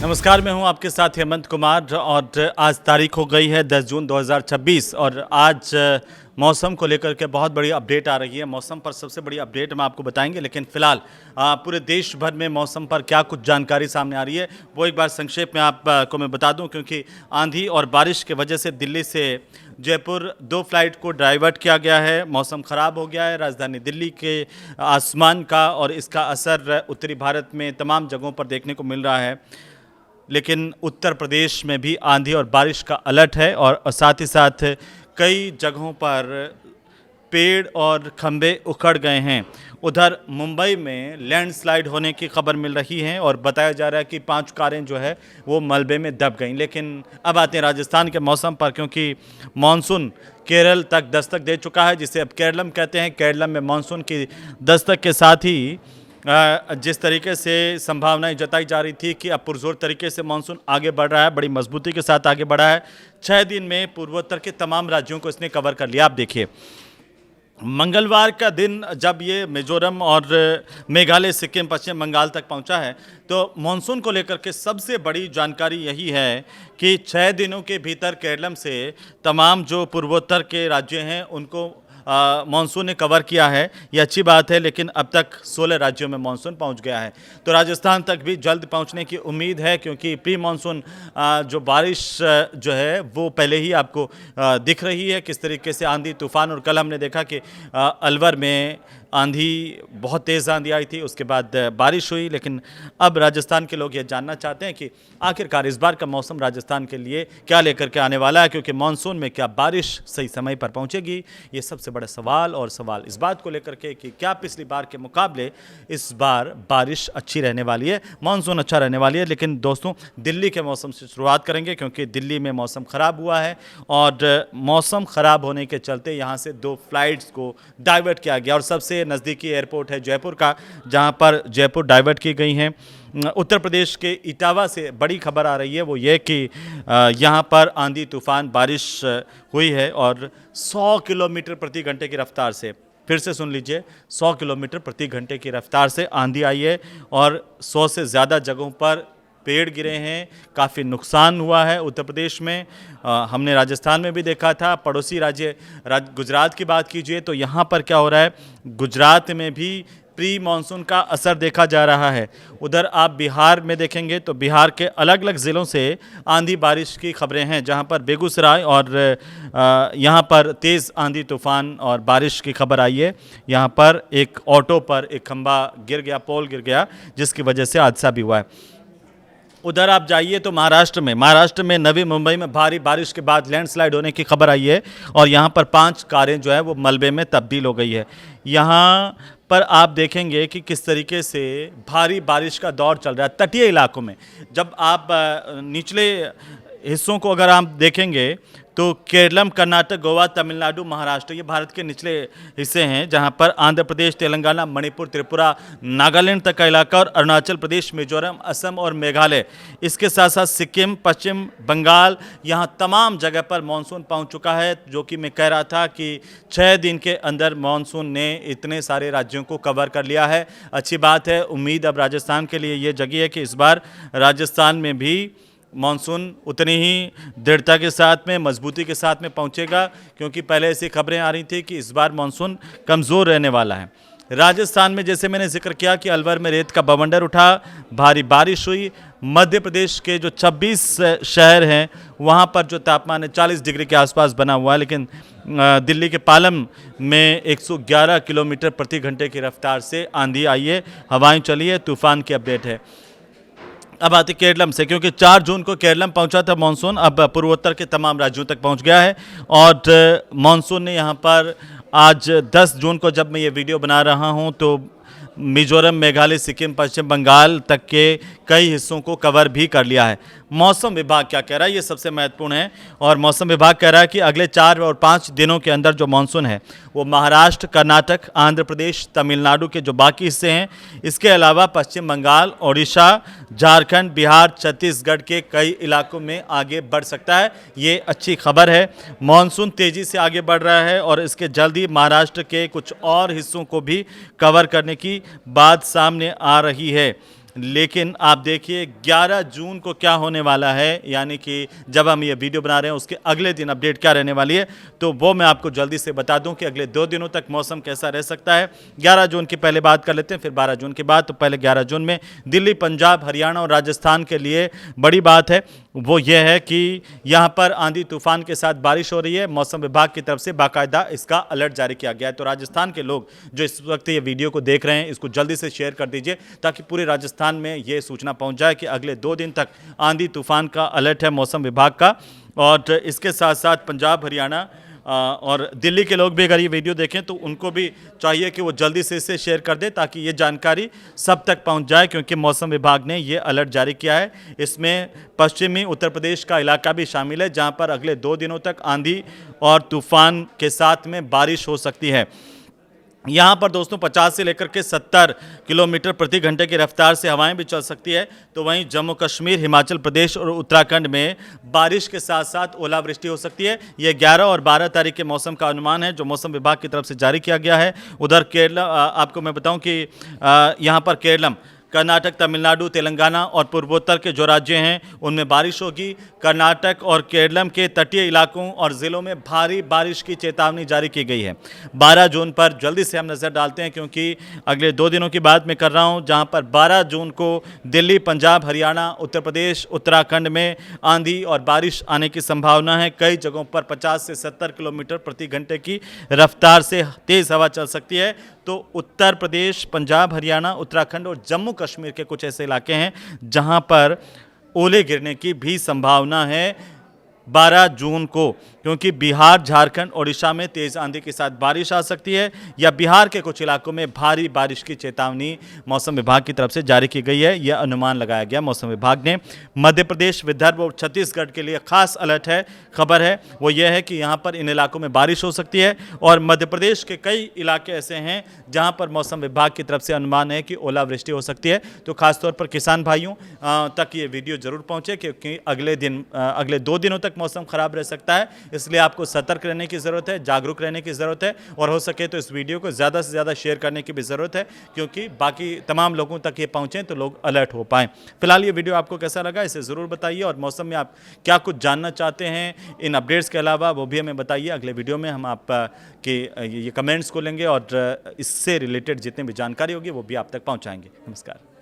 नमस्कार, मैं हूं आपके साथ हेमंत कुमार और आज तारीख हो गई है 10 जून 2026 और आज मौसम को लेकर के बहुत बड़ी अपडेट आ रही है। मौसम पर सबसे बड़ी अपडेट हम आपको बताएंगे, लेकिन फिलहाल पूरे देश भर में मौसम पर क्या कुछ जानकारी सामने आ रही है वो एक बार संक्षेप में आपको मैं बता दूं, क्योंकि आंधी और बारिश की वजह से दिल्ली से जयपुर 2 फ्लाइट को डाइवर्ट किया गया है। मौसम ख़राब हो गया है राजधानी दिल्ली के आसमान का, और इसका असर उत्तरी भारत में तमाम जगहों पर देखने को मिल रहा है। लेकिन उत्तर प्रदेश में भी आंधी और बारिश का अलर्ट है और साथ ही साथ कई जगहों पर पेड़ और खंभे उखड़ गए हैं। उधर मुंबई में लैंडस्लाइड होने की खबर मिल रही है और बताया जा रहा है कि 5 कारें जो है वो मलबे में दब गईं। लेकिन अब आते हैं राजस्थान के मौसम पर, क्योंकि मानसून केरल तक दस्तक दे चुका है, जिसे अब केरलम कहते हैं। केरलम में मानसून की दस्तक के साथ ही जिस तरीके से संभावनाएं जताई जा रही थी कि अब पुरजोर तरीके से मानसून आगे बढ़ रहा है, बड़ी मजबूती के साथ आगे बढ़ा है। 6 दिन में पूर्वोत्तर के तमाम राज्यों को इसने कवर कर लिया। आप देखिए, मंगलवार का दिन जब ये मिजोरम और मेघालय, सिक्किम, पश्चिम बंगाल तक पहुंचा है, तो मानसून को लेकर के सबसे बड़ी जानकारी यही है कि 6 दिनों के भीतर केरलम से तमाम जो पूर्वोत्तर के राज्य हैं उनको मानसून ने कवर किया है। ये अच्छी बात है, लेकिन अब तक 16 राज्यों में मानसून पहुंच गया है। तो राजस्थान तक भी जल्द पहुंचने की उम्मीद है, क्योंकि प्री मानसून जो बारिश जो है वो पहले ही आपको दिख रही है किस तरीके से आंधी तूफान। और कल हमने देखा कि अलवर में आंधी, बहुत तेज़ आंधी आई थी, उसके बाद बारिश हुई। लेकिन अब राजस्थान के लोग ये जानना चाहते हैं कि आखिरकार इस बार का मौसम राजस्थान के लिए क्या लेकर के आने वाला है, क्योंकि मानसून में क्या बारिश सही समय पर पहुंचेगी, ये सबसे बड़ा सवाल। और सवाल इस बात को लेकर के कि क्या पिछली बार के मुकाबले इस बार बारिश अच्छी रहने वाली है, मानसून अच्छा रहने वाली है। लेकिन दोस्तों, दिल्ली के मौसम से शुरुआत करेंगे, क्योंकि दिल्ली में मौसम ख़राब हुआ है और मौसम ख़राब होने के चलते यहाँ से 2 फ्लाइट्स को डाइवर्ट किया गया। और सबसे नज़दीकी एयरपोर्ट है जयपुर का, जहां पर जयपुर डाइवर्ट की गई हैं। उत्तर प्रदेश के इटावा से बड़ी खबर आ रही है, वो ये कि यहां पर आंधी तूफान बारिश हुई है और 100 किलोमीटर प्रति घंटे की रफ्तार से, फिर से सुन लीजिए, 100 किलोमीटर प्रति घंटे की रफ्तार से आंधी आई है और 100 से ज़्यादा जगहों पर पेड़ गिरे हैं, काफ़ी नुकसान हुआ है उत्तर प्रदेश में। हमने राजस्थान में भी देखा था। पड़ोसी राज्य गुजरात की बात कीजिए तो यहाँ पर क्या हो रहा है, गुजरात में भी प्री मानसून का असर देखा जा रहा है। उधर आप बिहार में देखेंगे तो बिहार के अलग अलग ज़िलों से आंधी बारिश की खबरें हैं, जहां पर बेगूसराय और यहां पर तेज़ आंधी तूफान और बारिश की खबर आई है। यहां पर एक ऑटो पर एक खंभा गिर गया, पोल गिर गया, जिसकी वजह से हादसा भी हुआ है। उधर आप जाइए तो महाराष्ट्र में नवी मुंबई में भारी बारिश के बाद लैंडस्लाइड होने की खबर आई है और यहाँ पर 5 कारें जो है वो मलबे में तब्दील हो गई है। यहाँ पर आप देखेंगे कि किस तरीके से भारी बारिश का दौर चल रहा है तटीय इलाकों में। जब आप निचले हिस्सों को अगर आप देखेंगे तो केरलम, कर्नाटक, गोवा, तमिलनाडु, महाराष्ट्र, ये भारत के निचले हिस्से हैं, जहां पर आंध्र प्रदेश, तेलंगाना, मणिपुर, त्रिपुरा, नागालैंड तक का इलाका और अरुणाचल प्रदेश, मिजोरम, असम और मेघालय, इसके साथ साथ सिक्किम, पश्चिम बंगाल, यहां तमाम जगह पर मानसून पहुंच चुका है। जो कि मैं कह रहा था कि 6 दिन के अंदर मानसून ने इतने सारे राज्यों को कवर कर लिया है। अच्छी बात है। उम्मीद अब राजस्थान के लिए ये जगी है कि इस बार राजस्थान में भी मानसून उतनी ही दृढ़ता के साथ में, मजबूती के साथ में पहुंचेगा, क्योंकि पहले ऐसी खबरें आ रही थी कि इस बार मानसून कमज़ोर रहने वाला है। राजस्थान में जैसे मैंने जिक्र किया कि अलवर में रेत का बवंडर उठा, भारी बारिश हुई। मध्य प्रदेश के जो 26 शहर हैं वहाँ पर जो तापमान है 40 डिग्री के आसपास बना हुआ है। लेकिन दिल्ली के पालम में 111 किलोमीटर प्रति घंटे की रफ्तार से आंधी आई है, हवाएं चली है, तूफान की अपडेट है। अब आते केरलम से, क्योंकि 4 जून को केरलम पहुंचा था मानसून, अब पूर्वोत्तर के तमाम राज्यों तक पहुंच गया है और मानसून ने यहां पर आज 10 जून को जब मैं ये वीडियो बना रहा हूं तो मिजोरम, मेघालय, सिक्किम, पश्चिम बंगाल तक के कई हिस्सों को कवर भी कर लिया है। मौसम विभाग क्या कह रहा है, ये सबसे महत्वपूर्ण है। और मौसम विभाग कह रहा है कि अगले 4 और 5 दिनों के अंदर जो मानसून है वो महाराष्ट्र, कर्नाटक, आंध्र प्रदेश, तमिलनाडु के जो बाकी हिस्से हैं, इसके अलावा पश्चिम बंगाल, ओडिशा, झारखंड, बिहार, छत्तीसगढ़ के कई इलाकों में आगे बढ़ सकता है। ये अच्छी खबर है। मानसून तेज़ी से आगे बढ़ रहा है और इसके जल्द ही महाराष्ट्र के कुछ और हिस्सों को भी कवर करने की बात सामने आ रही है। लेकिन आप देखिए 11 जून को क्या होने वाला है, यानी कि जब हम ये वीडियो बना रहे हैं उसके अगले दिन अपडेट क्या रहने वाली है, तो वो मैं आपको जल्दी से बता दूं कि अगले 2 दिनों तक मौसम कैसा रह सकता है। 11 जून की पहले बात कर लेते हैं, फिर 12 जून की बात। तो पहले 11 जून में दिल्ली, पंजाब, हरियाणा और राजस्थान के लिए बड़ी बात है, वो ये है कि यहाँ पर आंधी तूफान के साथ बारिश हो रही है। मौसम विभाग की तरफ से बाकायदा इसका अलर्ट जारी किया गया है। तो राजस्थान के लोग जो इस वक्त ये वीडियो को देख रहे हैं, इसको जल्दी से शेयर कर दीजिए ताकि पूरे राजस्थान में ये सूचना पहुंच जाए कि अगले 2 दिन तक आंधी तूफान का अलर्ट है मौसम विभाग का। और इसके साथ साथ पंजाब, हरियाणा और दिल्ली के लोग भी अगर ये वीडियो देखें तो उनको भी चाहिए कि वो जल्दी से इसे शेयर कर दें ताकि ये जानकारी सब तक पहुंच जाए, क्योंकि मौसम विभाग ने ये अलर्ट जारी किया है। इसमें पश्चिमी उत्तर प्रदेश का इलाका भी शामिल है जहां पर अगले 2 दिनों तक आंधी और तूफान के साथ में बारिश हो सकती है। यहाँ पर दोस्तों 50 से लेकर के 70 किलोमीटर प्रति घंटे की रफ्तार से हवाएं भी चल सकती है। तो वहीं जम्मू कश्मीर, हिमाचल प्रदेश और उत्तराखंड में बारिश के साथ साथ ओलावृष्टि हो सकती है। ये 11 और 12 तारीख के मौसम का अनुमान है जो मौसम विभाग की तरफ से जारी किया गया है। उधर केरल, आपको मैं बताऊं कि यहाँ पर केरलम, कर्नाटक, तमिलनाडु, तेलंगाना और पूर्वोत्तर के जो राज्य हैं उनमें बारिश होगी। कर्नाटक और केरलम के तटीय इलाकों और ज़िलों में भारी बारिश की चेतावनी जारी की गई है। 12 जून पर जल्दी से हम नज़र डालते हैं, क्योंकि अगले 2 दिनों की बात मैं कर रहा हूं जहां पर 12 जून को दिल्ली, पंजाब, हरियाणा, उत्तर प्रदेश, उत्तराखंड में आंधी और बारिश आने की संभावना है। कई जगहों पर 50 से 70 किलोमीटर प्रति घंटे की रफ्तार से तेज़ हवा चल सकती है। तो उत्तर प्रदेश, पंजाब, हरियाणा, उत्तराखंड और जम्मू कश्मीर के कुछ ऐसे इलाके हैं जहां पर ओले गिरने की भी संभावना है 12 जून को, क्योंकि बिहार, झारखंड, ओडिशा में तेज आंधी के साथ बारिश आ सकती है या बिहार के कुछ इलाकों में भारी बारिश की चेतावनी मौसम विभाग की तरफ से जारी की गई है। यह अनुमान लगाया गया मौसम विभाग ने। मध्य प्रदेश, विदर्भ और छत्तीसगढ़ के लिए खास अलर्ट है, खबर है, वो यह है कि यहाँ पर इन इलाकों में बारिश हो सकती है। और मध्य प्रदेश के कई इलाके ऐसे हैं जहाँ पर मौसम विभाग की तरफ से अनुमान है कि ओलावृष्टि हो सकती है। तो खासतौर पर किसान भाइयों तक ये वीडियो जरूर पहुँचे, क्योंकि अगले 2 दिनों तक मौसम खराब रह सकता है। इसलिए आपको सतर्क रहने की ज़रूरत है, जागरूक रहने की ज़रूरत है, और हो सके तो इस वीडियो को ज़्यादा से ज़्यादा शेयर करने की भी ज़रूरत है, क्योंकि बाकी तमाम लोगों तक ये पहुँचें तो लोग अलर्ट हो पाएँ। फिलहाल ये वीडियो आपको कैसा लगा इसे ज़रूर बताइए, और मौसम में आप क्या कुछ जानना चाहते हैं इन अपडेट्स के अलावा वो भी हमें बताइए। अगले वीडियो में हम आपके ये कमेंट्स को लेंगे और इससे रिलेटेड जितनी भी जानकारी होगी वो भी आप तक पहुँचाएँगे। नमस्कार।